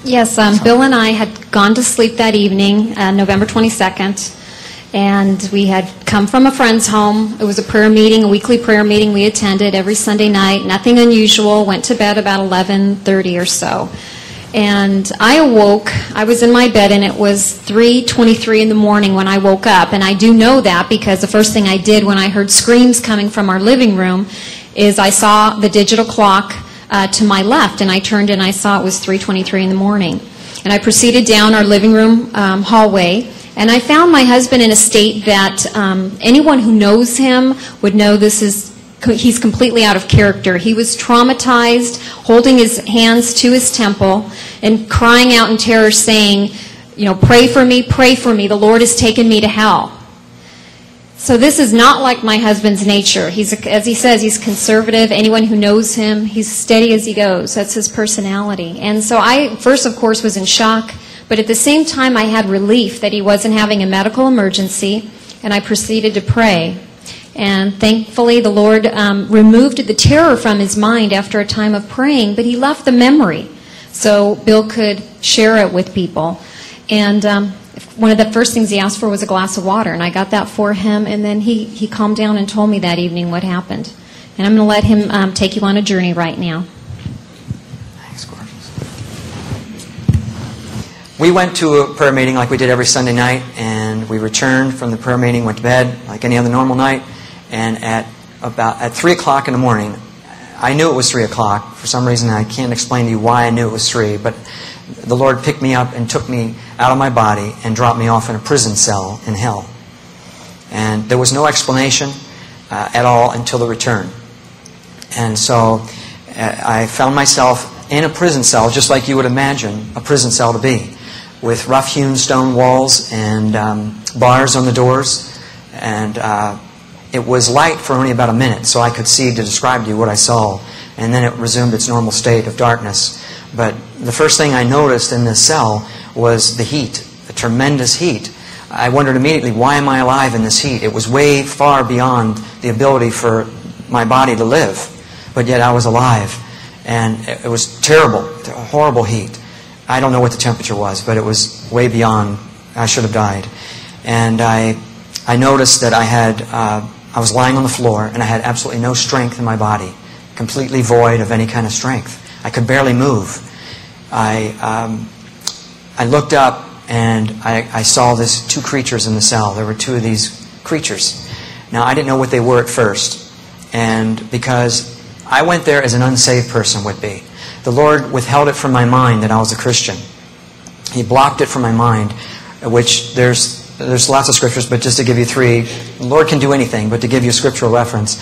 Yes, Bill and I had gone to sleep that evening, November 22nd, and we had come from a friend's home. It was a prayer meeting, a weekly prayer meeting we attended every Sunday night. Nothing unusual. Went to bed about 11:30 or so. And I awoke. I was in my bed, and it was 3:23 in the morning when I woke up. And I do know that because the first thing I did when I heard screams coming from our living room is I saw the digital clock to my left, and I turned and I saw it was 3:23 in the morning. And I proceeded down our living room hallway, and I found my husband in a state that anyone who knows him would know he's completely out of character. He was traumatized, holding his hands to his temple and crying out in terror saying, pray for me, the Lord has taken me to hell. So this is not like my husband's nature. As he says, he's conservative. Anyone who knows him, he's steady as he goes. That's his personality. And so I first, of course, was in shock, but at the same time I had relief that he wasn't having a medical emergency, and I proceeded to pray. And thankfully the Lord removed the terror from his mind after a time of praying, but he left the memory so Bill could share it with people. And one of the first things he asked for was a glass of water, and I got that for him, and then he calmed down and told me that evening what happened. And I'm going to let him take you on a journey right now. Thanks, gorgeous. We went to a prayer meeting like we did every Sunday night, and we returned from the prayer meeting, went to bed like any other normal night, and at 3 o'clock in the morning, I knew it was 3 o'clock. For some reason, I can't explain to you why I knew it was 3, but the Lord picked me up and took me out of my body and dropped me off in a prison cell in hell. And there was no explanation at all until the return. And so I found myself in a prison cell, just like you would imagine a prison cell to be, with rough-hewn stone walls and bars on the doors. And it was light for only about a minute, so I could see to describe to you what I saw. And then it resumed its normal state of darkness. But the first thing I noticed in this cell was the heat, the tremendous heat. I wondered immediately, why am I alive in this heat? It was way far beyond the ability for my body to live, but yet I was alive. And it was terrible, horrible heat. I don't know what the temperature was, but it was way beyond, I should have died. And I noticed that I was lying on the floor, and I had absolutely no strength in my body, completely void of any kind of strength. I could barely move. I looked up, and I saw these two creatures in the cell. There were two of these creatures. Now, I didn't know what they were at first, and because I went there as an unsaved person would be. The Lord withheld it from my mind that I was a Christian. He blocked it from my mind, which there's lots of scriptures, but just to give you three, the Lord can do anything, but to give you a scriptural reference,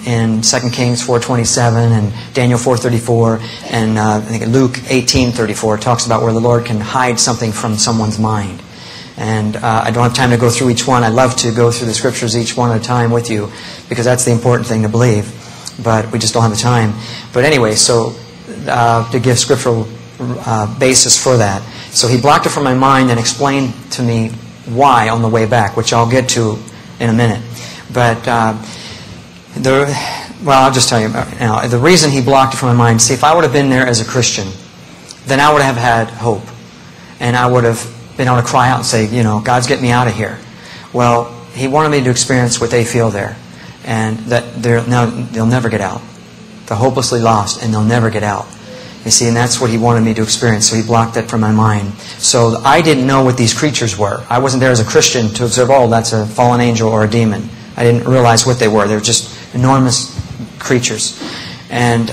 in 2 Kings 4:27 and Daniel 4:34 and I think Luke 18:34 talks about where the Lord can hide something from someone's mind. And I don't have time to go through each one. I'd love to go through the scriptures each one at a time with you, because that's the important thing to believe, but we just don't have the time. But anyway, so to give scriptural basis for that. So he blocked it from my mind and explained to me why on the way back, which I'll get to in a minute. But I'll just tell you now. The reason he blocked it from my mind, see, if I would have been there as a Christian, then I would have had hope. And I would have been able to cry out and say, God's getting me out of here. Well, he wanted me to experience what they feel there. And that they'll never get out. They're hopelessly lost, and they'll never get out. You see, and that's what he wanted me to experience, so he blocked that from my mind. So I didn't know what these creatures were. I wasn't there as a Christian to observe, that's a fallen angel or a demon. I didn't realize what they were. They were just enormous creatures. And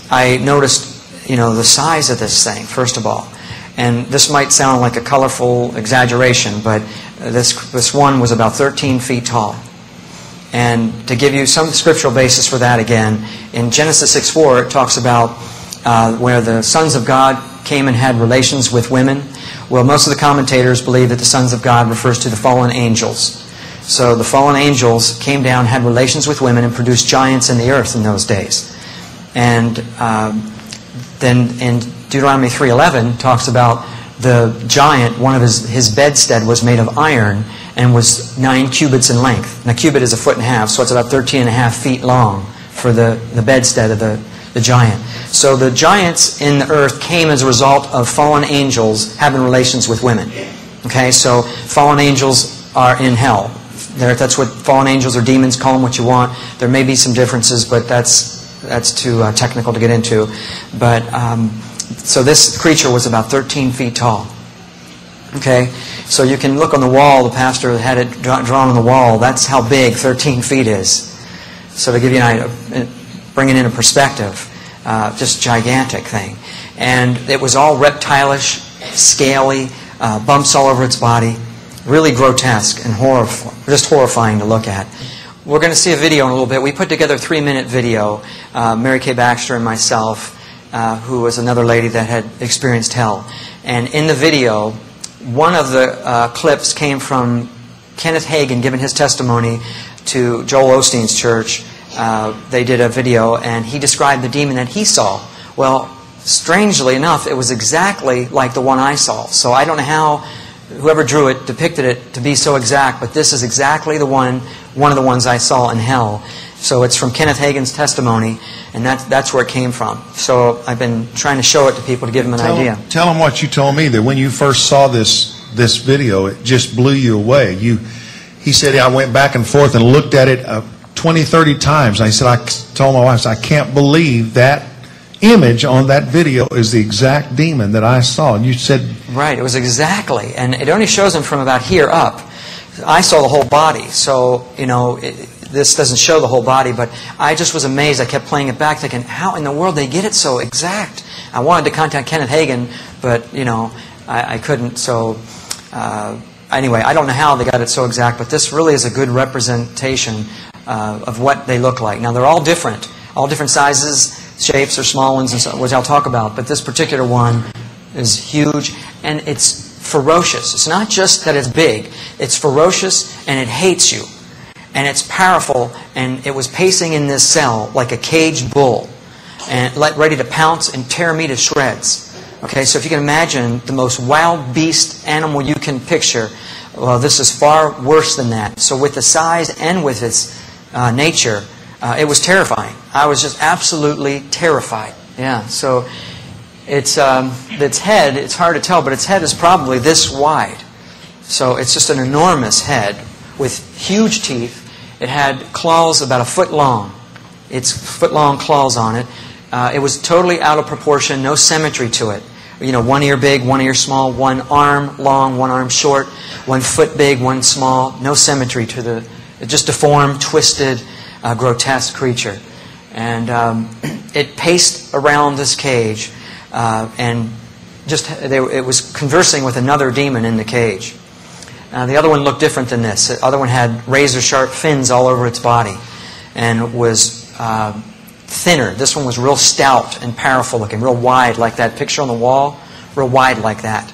I noticed, the size of this thing, first of all. And this might sound like a colorful exaggeration, but this one was about 13 feet tall. And to give you some scriptural basis for that again, in Genesis 6:4 it talks about where the sons of God came and had relations with women. Well, most of the commentators believe that the sons of God refers to the fallen angels. So the fallen angels came down, had relations with women, and produced giants in the earth in those days. And then in Deuteronomy 3:11 talks about the giant, one of his bedstead was made of iron and was 9 cubits in length. Now, cubit is 1.5 feet, so it's about 13.5 feet long for the bedstead of the the giant. So the giants in the earth came as a result of fallen angels having relations with women. Okay, so fallen angels are in hell. That's what fallen angels or demons, call them what you want. There may be some differences, but that's too technical to get into. But so this creature was about 13 feet tall. Okay, so you can look on the wall. The pastor had it drawn on the wall. That's how big 13 feet is. So to give you an idea, bring it into perspective, just gigantic thing. And it was all reptilish, scaly, bumps all over its body. Really grotesque and just horrifying to look at. We're going to see a video in a little bit. We put together a 3-minute video, Mary Kay Baxter and myself, who was another lady that had experienced hell. And in the video, one of the clips came from Kenneth Hagin giving his testimony to Joel Osteen's church. They did a video, and he described the demon that he saw. Well, strangely enough, it was exactly like the one I saw. So I don't know how whoever drew it depicted it to be so exact, but this is exactly the one of the ones I saw in hell. So it's from Kenneth Hagin's testimony, and that's where it came from. So I've been trying to show it to people to give them an idea. Tell them what you told me, that when you first saw this video, it just blew you away. He said, I went back and forth and looked at it 20, 30 times. And I said, I told my wife, I can't believe that image on that video is the exact demon that I saw. And you said... Right, it was exactly. And it only shows him from about here up. I saw the whole body, so, this doesn't show the whole body, but I just was amazed. I kept playing it back thinking, how in the world they get it so exact? I wanted to contact Kenneth Hagin, but, I couldn't. So, anyway, I don't know how they got it so exact, but this really is a good representation of what they look like. Now, they're all different sizes, shapes, or small ones, and so, which I'll talk about, but this particular one is huge, and it's ferocious. It's not just that it's big. It's ferocious, and it hates you. And it's powerful, and it was pacing in this cell like a caged bull, and ready to pounce and tear me to shreds. Okay, so if you can imagine the most wild beast animal you can picture, well, this is far worse than that. So with the size and with its nature, it was terrifying. I was just absolutely terrified. Yeah, so its head, it's hard to tell, but its head is probably this wide. So it's just an enormous head with huge teeth. It had claws about 1 foot long. It's foot-long claws on it. It was totally out of proportion, no symmetry to it. One ear big, one ear small, one arm long, one arm short, 1 foot big, one small. No symmetry to the just deformed, twisted, grotesque creature. And it paced around this cage, and it was conversing with another demon in the cage. The other one looked different than this. The other one had razor-sharp fins all over its body and was thinner. This one was real stout and powerful looking, real wide like that picture on the wall, real wide like that,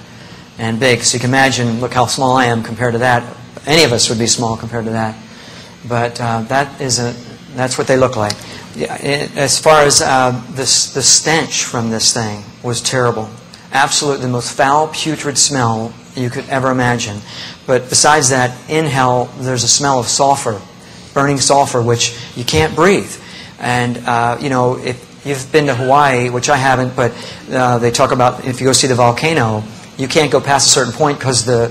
and big. So you can imagine, look how small I am compared to that. Any of us would be small compared to that. But that's what they look like. As far as the stench from this thing was terrible. Absolutely the most foul, putrid smell you could ever imagine. But besides that, in hell, there's a smell of sulfur, burning sulfur, which you can't breathe. And, if you've been to Hawaii, which I haven't, but they talk about if you go see the volcano, you can't go past a certain point because the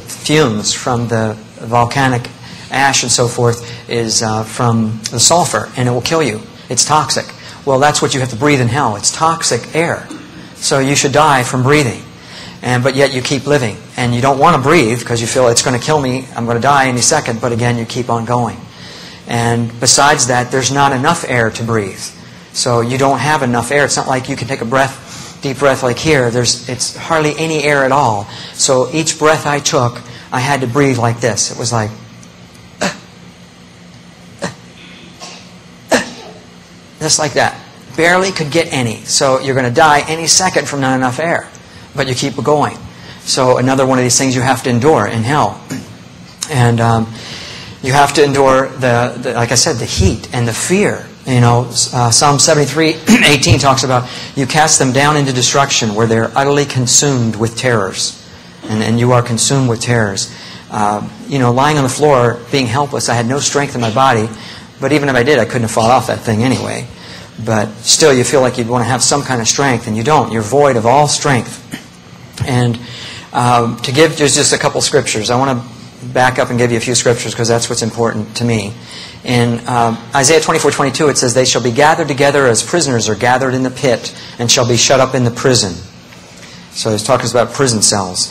fumes from the volcanic ash and so forth is from the sulfur, and it will kill you. It's toxic. Well, that's what you have to breathe in hell. It's toxic air. So you should die from breathing. But yet you keep living. And you don't want to breathe because you feel it's going to kill me. I'm going to die any second. But again, you keep on going. And besides that, there's not enough air to breathe. So you don't have enough air. It's not like you can take a deep breath like here. It's hardly any air at all. So each breath I took, I had to breathe like this. It was like... just like that. Barely could get any. So you're going to die any second from not enough air. But you keep going. So another one of these things you have to endure in hell. And you have to endure, like I said, the heat and the fear. Psalm 73:18 talks about, you cast them down into destruction where they're utterly consumed with terrors. And you are consumed with terrors. Lying on the floor, being helpless, I had no strength in my body. But even if I did, I couldn't have fallen off that thing anyway. but still you feel like you'd want to have some kind of strength, and you don't. You're void of all strength. And to give just a couple scriptures, I want to back up and give you a few scriptures because that's what's important to me. In Isaiah 24:22, it says, "They shall be gathered together as prisoners are gathered in the pit, and shall be shut up in the prison." So he's talking about prison cells.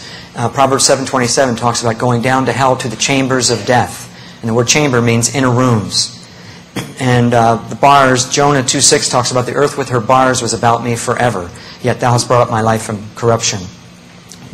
Proverbs 7:27 talks about going down to hell, to the chambers of death. And the word chamber means inner rooms. And the bars, Jonah 2:6 talks about, "The earth with her bars was about me forever. Yet thou hast brought up my life from corruption."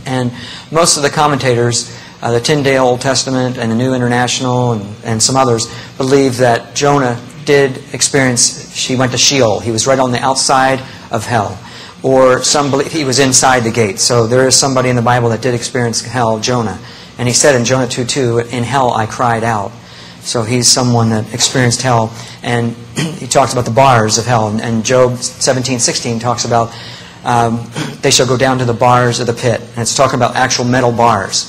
And most of the commentators, the Tyndale Old Testament and the New International and some others, believe that Jonah did experience, he went to Sheol. He was right on the outside of hell. Or some believe he was inside the gate. So there is somebody in the Bible that did experience hell, Jonah. And he said in Jonah 2:2, "In hell I cried out." So he's someone that experienced hell. And he talks about the bars of hell. And Job 17:16 talks about they shall go down to the bars of the pit. And it's talking about actual metal bars.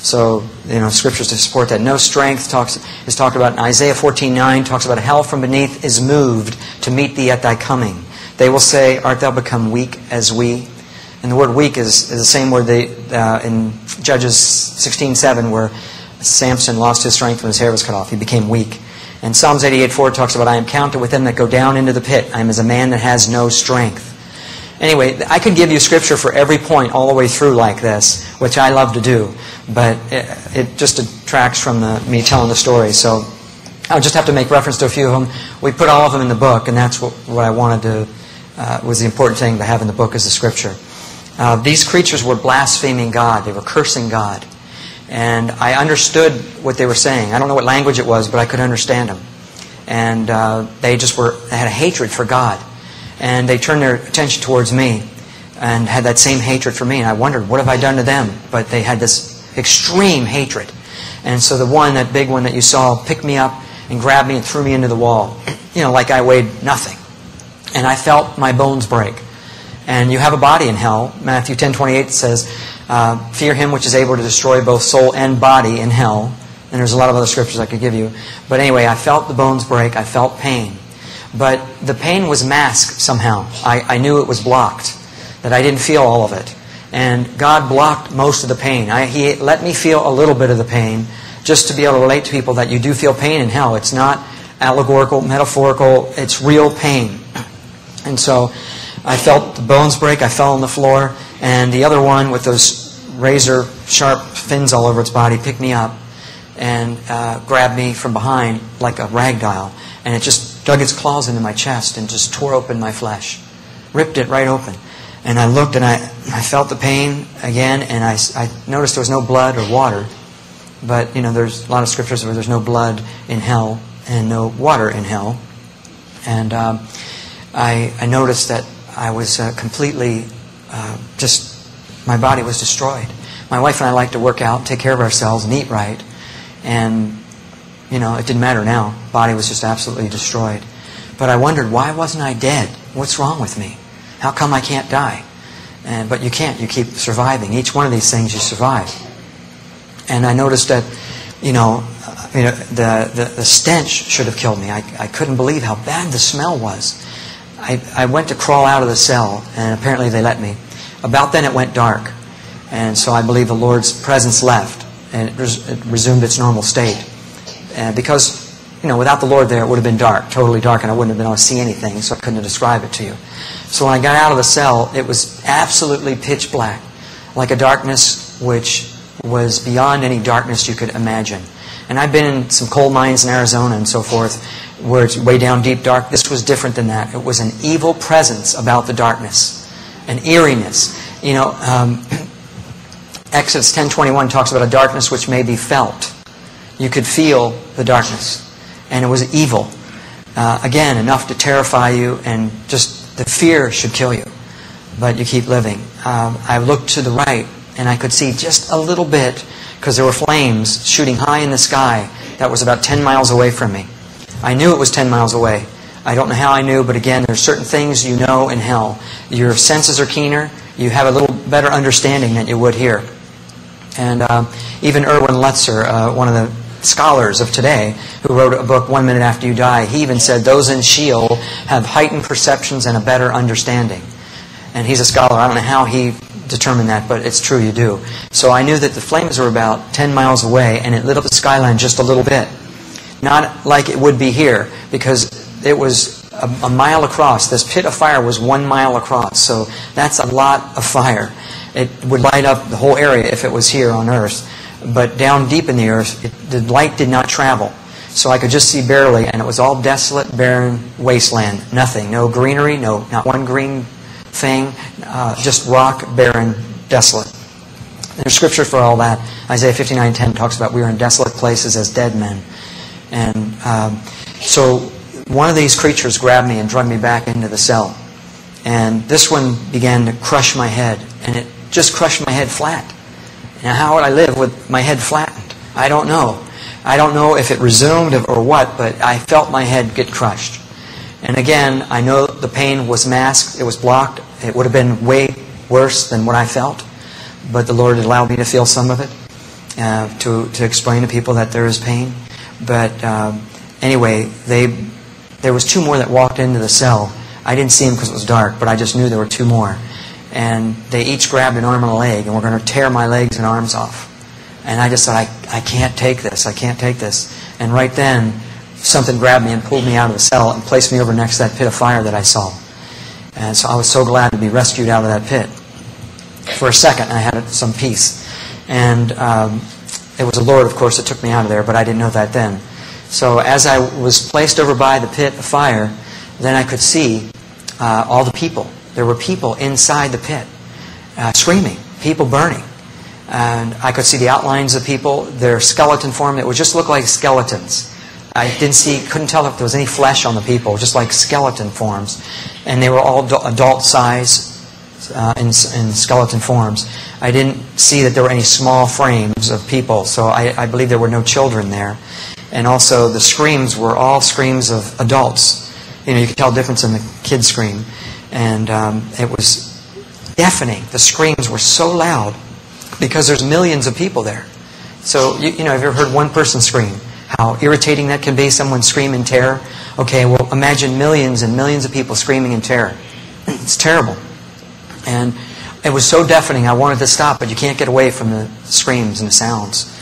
So, scriptures to support that. No strength is talked about in Isaiah 14:9, talks about hell from beneath is moved to meet thee at thy coming. They will say, "Art thou become weak as we?" And the word weak is the same word in Judges 16:7 where Samson lost his strength when his hair was cut off. He became weak. And Psalms 88:4 talks about, "I am counted with them that go down into the pit. I am as a man that has no strength." Anyway, I could give you scripture for every point all the way through like this, which I love to do. But it just detracts from me telling the story. So I'll just have to make reference to a few of them. We put all of them in the book, and that's what I wanted to, was the important thing to have in the book is the scripture. These creatures were blaspheming God. They were cursing God. And I understood what they were saying. I don't know what language it was, but I could understand them. And they had a hatred for God. And they turned their attention towards me and had that same hatred for me. And I wondered, what have I done to them? But they had this extreme hatred. And so that big one that you saw, picked me up and grabbed me and threw me into the wall. Like I weighed nothing. And I felt my bones break. And you have a body in hell. Matthew 10:28 says, "Fear him which is able to destroy both soul and body in hell." And there's a lot of other scriptures I could give you. But anyway, I felt the bones break. I felt pain. But the pain was masked somehow. I knew it was blocked, that I didn't feel all of it. And God blocked most of the pain. He let me feel a little bit of the pain just to be able to relate to people that you do feel pain in hell. It's not allegorical, metaphorical. It's real pain. And so I felt the bones break. I fell on the floor. And the other one with those razor-sharp fins all over its body picked me up and grabbed me from behind like a rag doll. And it just dug its claws into my chest and just tore open my flesh. Ripped it right open. And I looked and I felt the pain again, and I noticed there was no blood or water. But, there's a lot of scriptures where there's no blood in hell and no water in hell. And I noticed that I was completely my body was destroyed. My wife and I like to work out, take care of ourselves, and eat right. And, it didn't matter now. Body was just absolutely destroyed. But I wondered, why wasn't I dead? What's wrong with me? How come I can't die? But you can't. You keep surviving. Each one of these things you survive. And I noticed that, the stench should have killed me. I couldn't believe how bad the smell was. I went to crawl out of the cell, and apparently they let me. About then it went dark. And so I believe the Lord's presence left, and it resumed its normal state. And because, without the Lord there, it would have been dark, totally dark, and I wouldn't have been able to see anything, so I couldn't describe it to you. So when I got out of the cell, it was absolutely pitch black, like a darkness which was beyond any darkness you could imagine. And I've been in some coal mines in Arizona and so forth, where it's way down deep dark. This was different than that. It was an evil presence about the darkness, an eeriness. Exodus 10:21 talks about a darkness which may be felt. You could feel the darkness. And it was evil. Again, enough to terrify you, and just the fear should kill you. But you keep living. I looked to the right, and I could see just a little bit, because there were flames shooting high in the sky that was about 10 miles away from me. I knew it was 10 miles away. I don't know how I knew, but again, there's certain things you know in hell. Your senses are keener. You have a little better understanding than you would here. And even Erwin Lutzer, one of the scholars of today who wrote a book, 1 Minute After You Die. He even said those in Sheol have heightened perceptions and a better understanding. And he's a scholar. I don't know how he determined that, but it's true, you do. So I knew that the flames were about 10 miles away, and it lit up the skyline just a little bit. Not like it would be here, because it was a mile across. This pit of fire was 1 mile across, so that's a lot of fire. It would light up the whole area if it was here on Earth. But down deep in the earth, the light did not travel. So I could just see barely, and it was all desolate, barren wasteland. Nothing. No greenery, not one green thing. Just rock, barren, desolate. There's scripture for all that. Isaiah 59:10 talks about we are in desolate places as dead men. And so one of these creatures grabbed me and dragged me back into the cell. And this one began to crush my head. And it just crushed my head flat. Now, how would I live with my head flattened? I don't know. I don't know if it resumed or what, but I felt my head get crushed. And again, I know the pain was masked. It was blocked. It would have been way worse than what I felt. But the Lord allowed me to feel some of it, to explain to people that there is pain. But anyway, there was 2 more that walked into the cell. I didn't see them because it was dark, but I just knew there were 2 more. And they each grabbed an arm and a leg and were going to tear my legs and arms off. And I just thought, I can't take this. I can't take this. And right then, something grabbed me and pulled me out of the cell and placed me over next to that pit of fire that I saw. And so I was so glad to be rescued out of that pit. For a second, I had some peace. And it was the Lord, of course, that took me out of there, but I didn't know that then. So as I was placed over by the pit of fire, then I could see all the people. There were people inside the pit, screaming, people burning. And I could see the outlines of people, their skeleton form. It would just look like skeletons. I couldn't tell if there was any flesh on the people, just like skeleton forms. And they were all adult size in skeleton forms. I didn't see that there were any small frames of people, so I believe there were no children there. And also the screams were all screams of adults. You could tell the difference in the kid's scream. And it was deafening. The screams were so loud because there's millions of people there. So, have you ever heard one person scream? How irritating that can be, someone scream in terror? Okay, well, imagine millions and millions of people screaming in terror. It's terrible. And it was so deafening, I wanted to stop, but you can't get away from the screams and the sounds.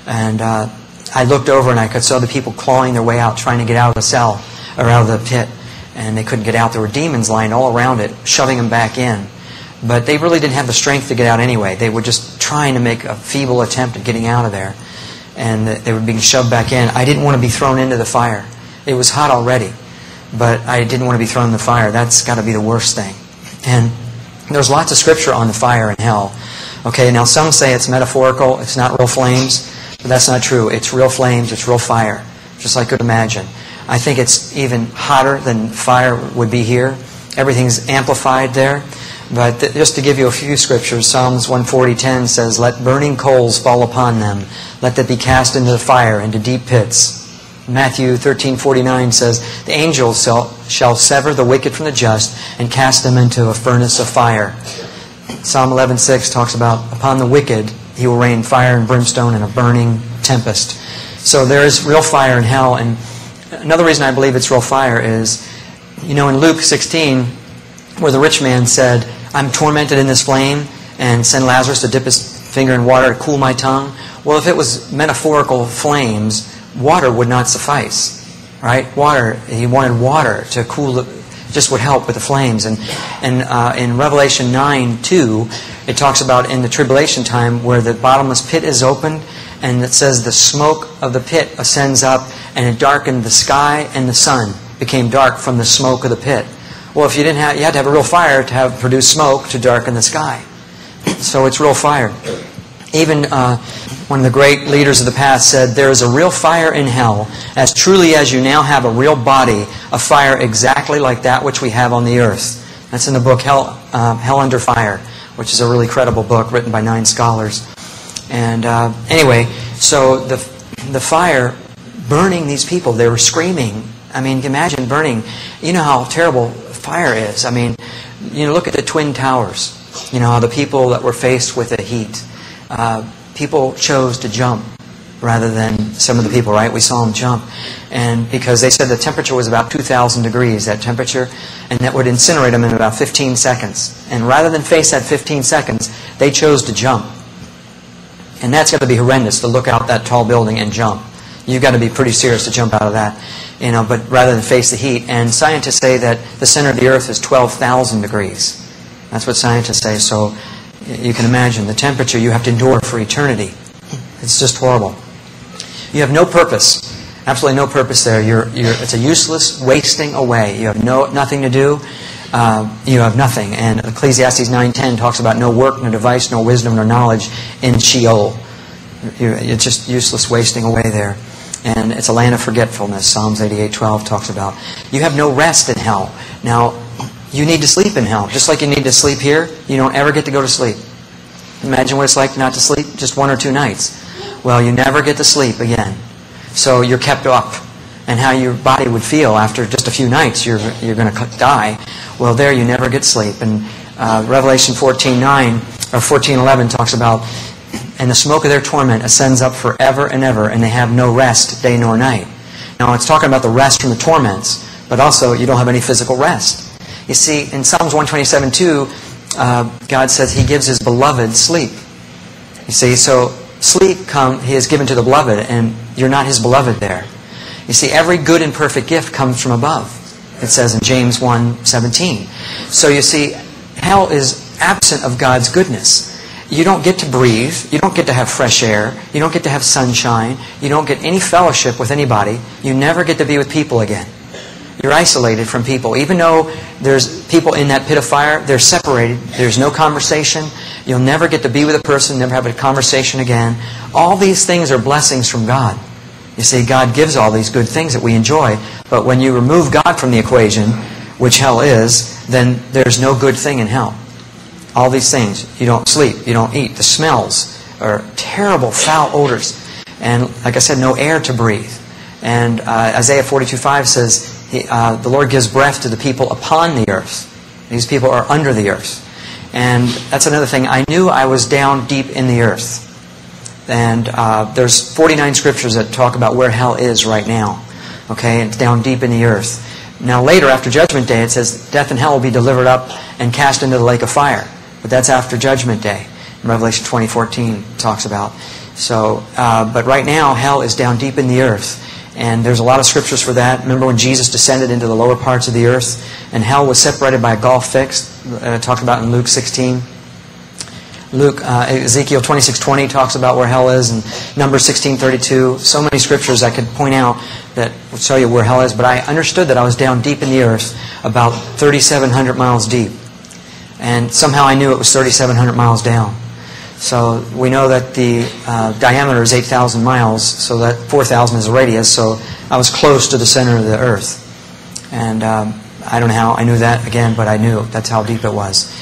And I looked over and I could see the people clawing their way out, trying to get out of the cell, or out of the pit. And they couldn't get out. There were demons lying all around it, shoving them back in. But they really didn't have the strength to get out anyway. They were just trying to make a feeble attempt at getting out of there. And they were being shoved back in. I didn't want to be thrown into the fire. It was hot already. But I didn't want to be thrown in the fire. That's got to be the worst thing. And there's lots of scripture on the fire in hell. Okay, now some say it's metaphorical. It's not real flames. But that's not true. It's real flames. It's real fire. Just like you could imagine. I think it's even hotter than fire would be here. Everything's amplified there. But just to give you a few scriptures, Psalms 140:10 says, "Let burning coals fall upon them. Let them be cast into the fire, into deep pits." Matthew 13:49 says, "The angels shall sever the wicked from the just and cast them into a furnace of fire." Psalm 11:6 talks about, "Upon the wicked he will rain fire and brimstone and a burning tempest." So there is real fire in hell. And another reason I believe it's real fire is, in Luke 16, where the rich man said, "I'm tormented in this flame," and send Lazarus to dip his finger in water to cool my tongue. Well, if it was metaphorical flames, water would not suffice, right? He wanted water to cool it, just would help with the flames. And in Revelation 9:2, it talks about in the tribulation time where the bottomless pit is opened, and it says the smoke of the pit ascends up, and it darkened the sky, and the sun became dark from the smoke of the pit. Well, if you had to have a real fire to produce smoke to darken the sky. So it's real fire. Even one of the great leaders of the past said, "There is a real fire in hell, as truly as you now have a real body, a fire exactly like that which we have on the earth." That's in the book Hell Under Fire, which is a really credible book written by 9 scholars. And anyway, so the fire burning these people, they were screaming. I mean, imagine burning. You know how terrible fire is. I mean, look at the Twin Towers. How the people that were faced with the heat, people chose to jump rather than some of the people, right? We saw them jump. And because they said the temperature was about 2,000 degrees, that temperature, and that would incinerate them in about 15 seconds. And rather than face that 15 seconds, they chose to jump. And that's got to be horrendous, to look out that tall building and jump. You've got to be pretty serious to jump out of that, but rather than face the heat. And scientists say that the center of the Earth is 12,000 degrees. That's what scientists say. So you can imagine the temperature you have to endure for eternity. It's just horrible. You have no purpose, absolutely no purpose there. It's a useless wasting away. You have nothing to do. You have nothing. And Ecclesiastes 9:10 talks about no work, no device, no wisdom, no knowledge in Sheol. It's just useless wasting away there. And it's a land of forgetfulness. Psalms 88:12 talks about. You have no rest in hell. Now, you need to sleep in hell. Just like you need to sleep here, you don't ever get to go to sleep. Imagine what it's like not to sleep just 1 or 2 nights. Well, you never get to sleep again. So you're kept up. And how your body would feel after just a few nights, you're going to die. Well, there you never get sleep. And Revelation 14:9 or 14:11 talks about, and the smoke of their torment ascends up forever and ever, and they have no rest day nor night. Now, it's talking about the rest from the torments, but also you don't have any physical rest. You see, in Psalms 127:2, God says He gives His beloved sleep. You see, so sleep He has given to the beloved, and you're not His beloved there. You see, every good and perfect gift comes from above. It says in James 1:17. So you see, hell is absent of God's goodness. You don't get to breathe. You don't get to have fresh air. You don't get to have sunshine. You don't get any fellowship with anybody. You never get to be with people again. You're isolated from people. Even though there's people in that pit of fire, they're separated. There's no conversation. You'll never get to be with a person, never have a conversation again. All these things are blessings from God. You see, God gives all these good things that we enjoy, but when you remove God from the equation, which hell is, then there's no good thing in hell. All these things. You don't sleep. You don't eat. The smells are terrible, foul odors. And like I said, no air to breathe. And Isaiah 42:5 says, the Lord gives breath to the people upon the earth. These people are under the earth. And that's another thing. I knew I was down deep in the earth. And there's 49 scriptures that talk about where hell is right now. Okay, it's down deep in the earth. Now later, after Judgment Day, it says death and hell will be delivered up and cast into the lake of fire. But that's after Judgment Day. Revelation 20:14 talks about. So, but right now, hell is down deep in the earth. And there's a lot of scriptures for that. Remember when Jesus descended into the lower parts of the earth and hell was separated by a gulf fixed? Talked about in Luke 16. Ezekiel 26:20 talks about where hell is, and Numbers 16:32. So many scriptures I could point out that would show you where hell is. But I understood that I was down deep in the earth, about 3,700 miles deep. And somehow I knew it was 3,700 miles down. So we know that the diameter is 8,000 miles, so that 4,000 is the radius, so I was close to the center of the earth. And I don't know how I knew that again, but I knew that's how deep it was.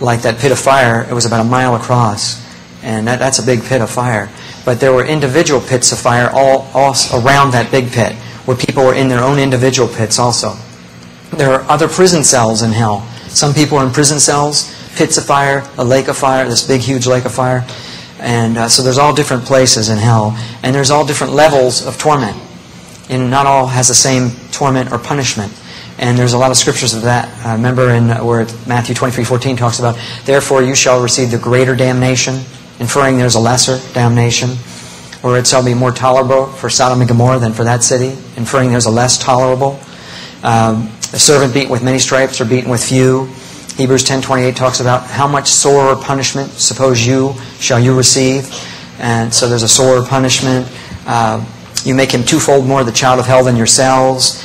Like that pit of fire, it was about a mile across, and that's a big pit of fire. But there were individual pits of fire all around that big pit, where people were in their own individual pits also. There are other prison cells in hell. Some people are in prison cells, pits of fire, a lake of fire, this big, huge lake of fire. And so there's all different places in hell. And there's all different levels of torment. And not all has the same torment or punishment. And there's a lot of scriptures of that. Remember where Matthew 23:14 talks about, therefore you shall receive the greater damnation, inferring there's a lesser damnation. Or it shall be more tolerable for Sodom and Gomorrah than for that city, inferring there's a less tolerable. A servant beaten with many stripes or beaten with few. Hebrews 10:28 talks about how much sorer punishment suppose shall you receive. And so there's a sorer punishment. You make him twofold more the child of hell than yourselves.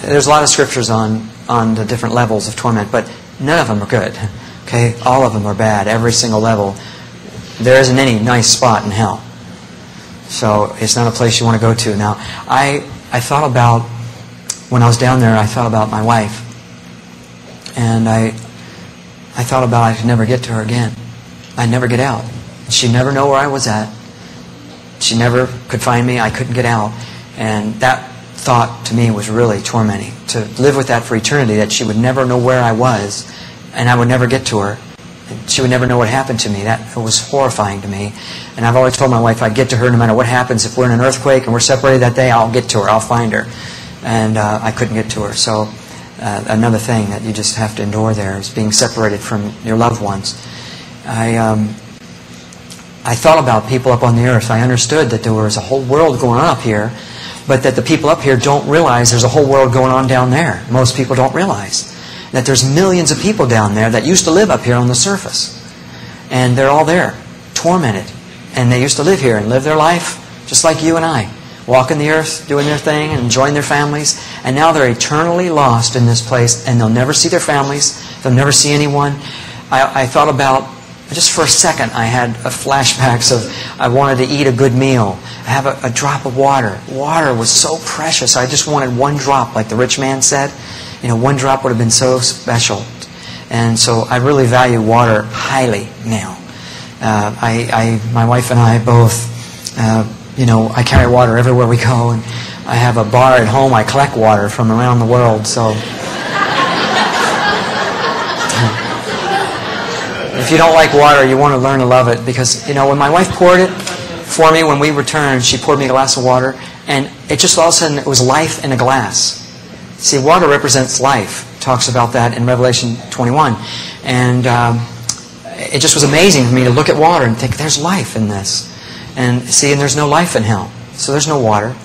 There's a lot of scriptures on the different levels of torment, but none of them are good. Okay, all of them are bad. Every single level. There isn't any nice spot in hell. So it's not a place you want to go to. Now, I thought about, when I was down there, I thought about my wife. And I thought about I could never get to her again. I'd never get out. She'd never know where I was at. She never could find me. I couldn't get out. And that thought to me was really tormenting. To live with that for eternity, that she would never know where I was, and I would never get to her. she would never know what happened to me. That was horrifying to me. And I've always told my wife I'd get to her no matter what happens. If we're in an earthquake and we're separated that day, I'll get to her. I'll find her. And I couldn't get to her. So another thing that you just have to endure there is being separated from your loved ones. I thought about people up on the earth. I understood that there was a whole world going on up here, but that the people up here don't realize there's a whole world going on down there. Most people don't realize that there's millions of people down there that used to live up here on the surface. And they're all there, tormented. And they used to live here and live their life just like you and I, walking the earth, doing their thing, and enjoying their families. And now they're eternally lost in this place, and they'll never see their families. They'll never see anyone. I thought about, just for a second, I had flashbacks of I wanted to eat a good meal. I have a drop of water. Water was so precious. I just wanted one drop, like the rich man said. One drop would have been so special. And so I really value water highly now. My wife and I both, I carry water everywhere we go. And I have a bar at home. I collect water from around the world. So if you don't like water, you want to learn to love it. Because, when my wife poured it for me when we returned, she poured me a glass of water. And it just all of a sudden, it was life in a glass. See, water represents life. It talks about that in Revelation 21. And it just was amazing for me to look at water and think, there's life in this. And there's no life in hell. So there's no water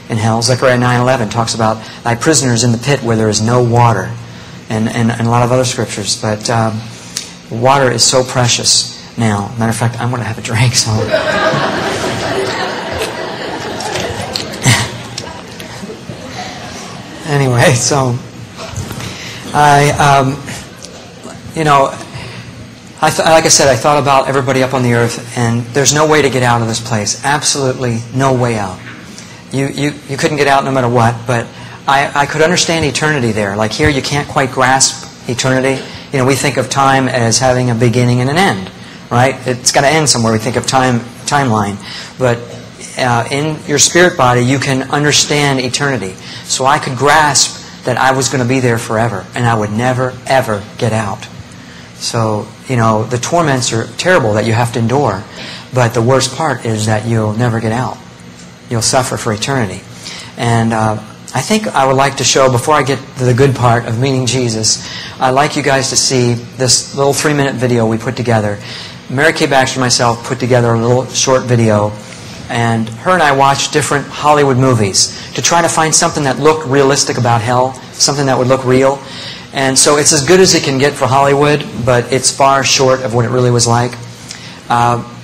in hell. Zechariah 9:11 talks about thy prisoners in the pit where there is no water. And a lot of other scriptures. But water is so precious now. Matter of fact, I'm going to have a drink. So. Anyway, so like I said, I thought about everybody up on the earth, and there's no way to get out of this place. Absolutely no way out. You couldn't get out no matter what, but I could understand eternity there. Like here, you can't quite grasp eternity. We think of time as having a beginning and an end, right? It's got to end somewhere. We think of timeline, but in your spirit body, you can understand eternity. So I could grasp that I was going to be there forever, and I would never, ever get out. So, the torments are terrible that you have to endure, but the worst part is that you'll never get out. You'll suffer for eternity. And I think I would like to show, before I get to the good part of meeting Jesus, I'd like you guys to see this little 3-minute video we put together. Mary Kay Baxter and myself put together a little short video, and her and I watched different Hollywood movies to try to find something that looked realistic about hell, something that would look real. And so it's as good as it can get for Hollywood, but it's far short of what it really was like.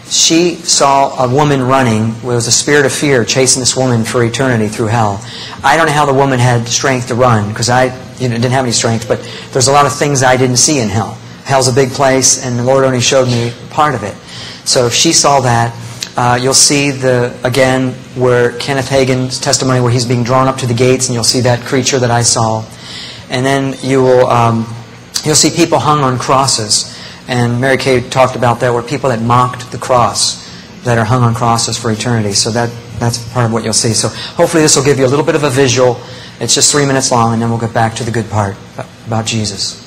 She saw a woman running. It was a spirit of fear chasing this woman for eternity through hell. I don't know how the woman had strength to run, because I didn't have any strength, but there's a lot of things I didn't see in hell. Hell's a big place, and the Lord only showed me part of it. So she saw that. You'll see again where Kenneth Hagin's testimony, where he's being drawn up to the gates, and you'll see that creature that I saw. And then you'll see people hung on crosses. And Mary Kay talked about that, where people that mocked the cross, that are hung on crosses for eternity. So that's part of what you'll see. So hopefully this will give you a little bit of a visual. It's just 3 minutes long, and then we'll get back to the good part about Jesus.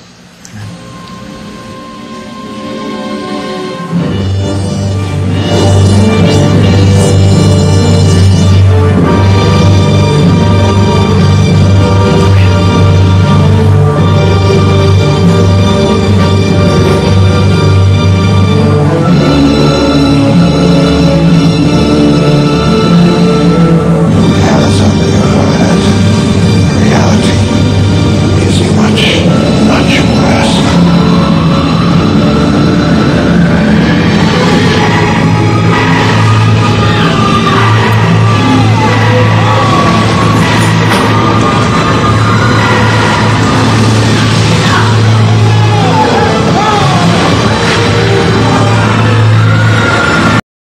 Reality is much